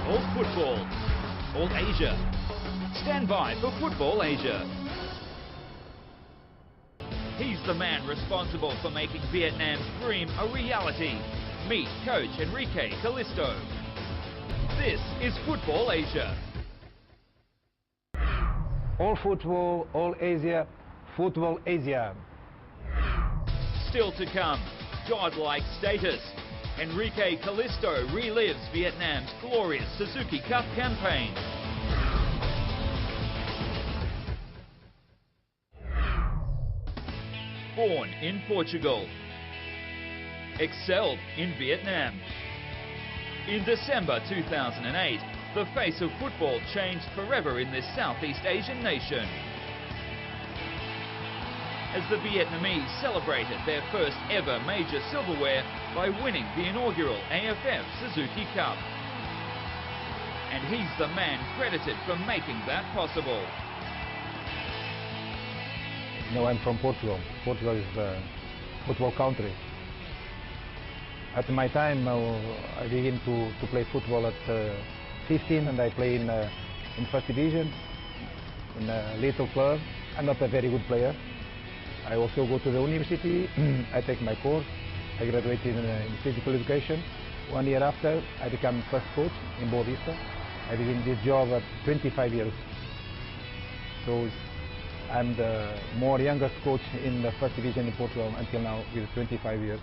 all football, all Asia. Stand by for Football Asia. He's the man responsible for making Vietnam's dream a reality. Meet coach Enrique Calisto. This is Football Asia. All football, all Asia, Football Asia. Still to come, godlike status. Enrique Calisto relives Vietnam's glorious Suzuki Cup campaign. Born in Portugal. Excelled in Vietnam. In December 2008, the face of football changed forever in this Southeast Asian nation, as the Vietnamese celebrated their first ever major silverware by winning the inaugural AFF Suzuki Cup. And he's the man credited for making that possible. No, I'm from Portugal. Portugal is a football country. At my time, I began to play football at 15, and I play in first division, in a little club. I'm not a very good player. I also go to the university. I take my course. I graduated in physical education. 1 year after, I became first coach in Boa Vista. I began this job at 25 years. So I'm the more youngest coach in the first division in Portugal until now, with 25 years.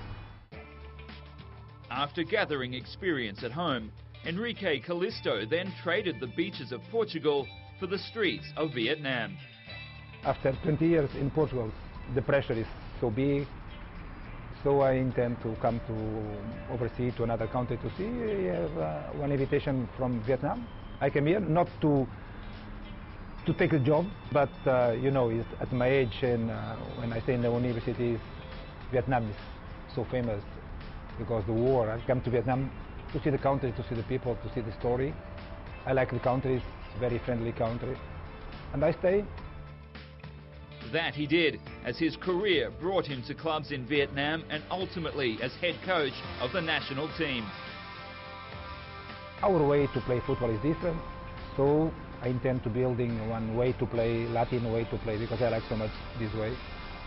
After gathering experience at home, Enrique Calisto then traded the beaches of Portugal for the streets of Vietnam. After 20 years in Portugal, the pressure is so big, so I intend to come to overseas to another country to see. I have one invitation from Vietnam. I came here not to take a job, but you know, it's at my age, and when I stay in the universities, Vietnam is so famous because the war. I come to Vietnam to see the country, to see the people, to see the story. I like the country, it's a very friendly country, and I stay. That he did, as his career brought him to clubs in Vietnam and ultimately as head coach of the national team. Our way to play football is different, so I intend to building one way to play, Latin way to play, because I like so much this way.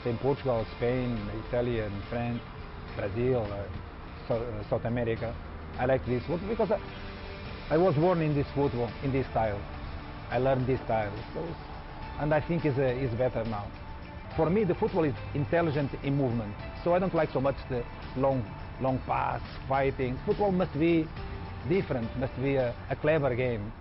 In Portugal, Spain, Italy, and France, Brazil, South America. I like this football because I was born in this football, in this style. I learned this style, and I think it's better now. For me, the football is intelligent in movement, so I don't like so much the long pass, fighting. Football must be different, must be a clever game.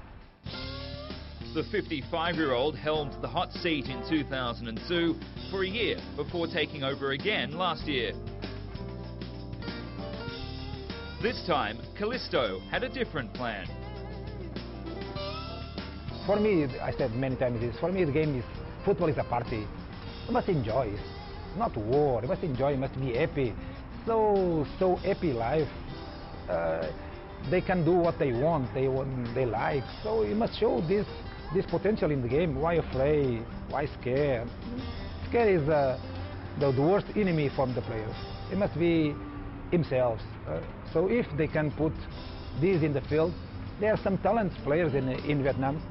The 55-year-old held the hot seat in 2002 for a year before taking over again last year. This time, Calisto had a different plan. For me, I said many times this, for me the game is, football is a party. You must enjoy, it's not war, you must enjoy, you must be happy. So happy life. They can do what they want, they like. So you must show this potential in the game. Why afraid? Why scared? Scared is the worst enemy from the players. It must be themselves. So if they can put this in the field, there are some talented players in Vietnam.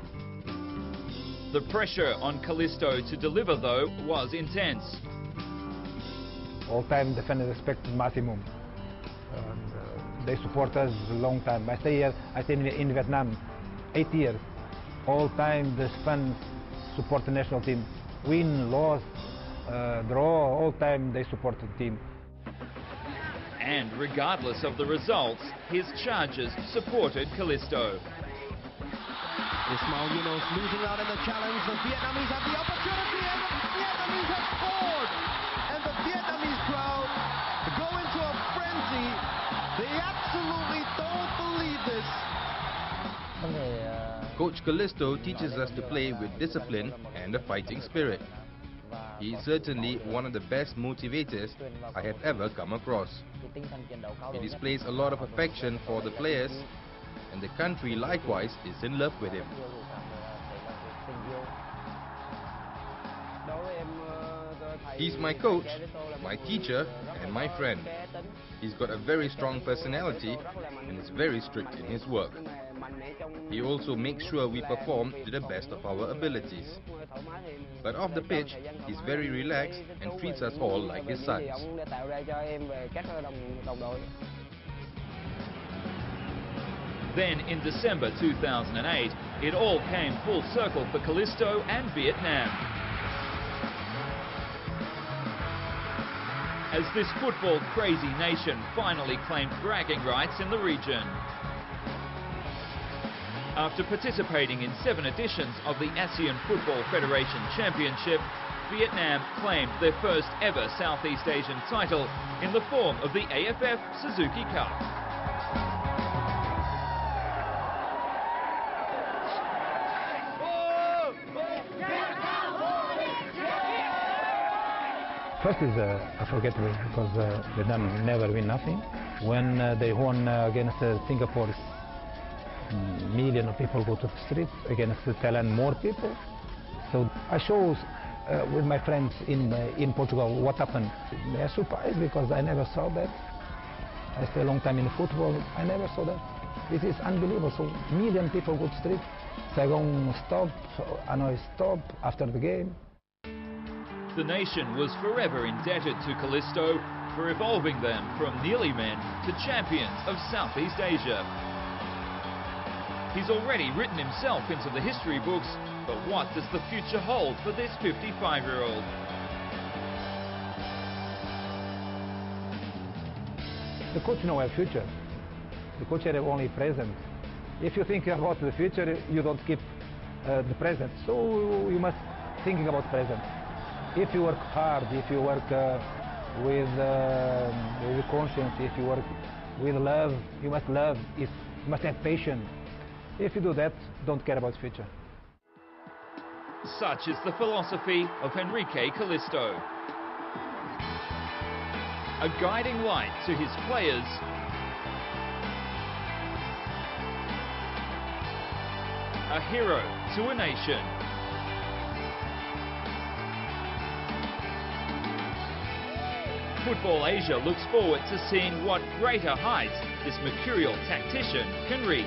The pressure on Calisto to deliver, though, was intense. All-time defenders expect maximum. They support us a long time. I stay here. I stay in Vietnam 8 years. All time the fans support the national team. Win, loss, draw. All time they support the team. And regardless of the results, his charges supported Calisto. Ismail Yunus losing out in the challenge. The Vietnamese have the opportunity, and the Vietnamese have scored. And the Vietnamese crowd go into a frenzy. They absolutely don't believe this. Coach Calisto teaches us to play with discipline and a fighting spirit. He is certainly one of the best motivators I have ever come across. He displays a lot of affection for the players, and the country likewise is in love with him. He's my coach, my teacher, and my friend. He's got a very strong personality and is very strict in his work. He also makes sure we perform to the best of our abilities. But off the pitch, he's very relaxed and treats us all like his sons. Then in December 2008, it all came full circle for Calisto and Vietnam. As this football-crazy nation finally claimed bragging rights in the region. After participating in 7 editions of the ASEAN Football Federation Championship, Vietnam claimed their first ever Southeast Asian title in the form of the AFF Suzuki Cup. First is unforgettable because Vietnam never win nothing. When they won against Singapore, millions of people go to the streets. Against Thailand, more people. So I show with my friends in Portugal what happened. They are surprised because I never saw that. I stay a long time in football. I never saw that. This is unbelievable. So million people go to the street. Saigon stop, Hanoi stop after the game. The nation was forever indebted to Calisto for evolving them from nearly men to champions of Southeast Asia. He's already written himself into the history books, but what does the future hold for this 55-year-old? The coach knows our future. The coach is only present. If you think about the future, you don't keep the present. So you must think about present. If you work hard, if you work with conscience, if you work with love, you must love. You must have patience. If you do that, don't care about the future. Such is the philosophy of Enrique Calisto. A guiding light to his players, a hero to a nation. Football Asia looks forward to seeing what greater heights this mercurial tactician can reach.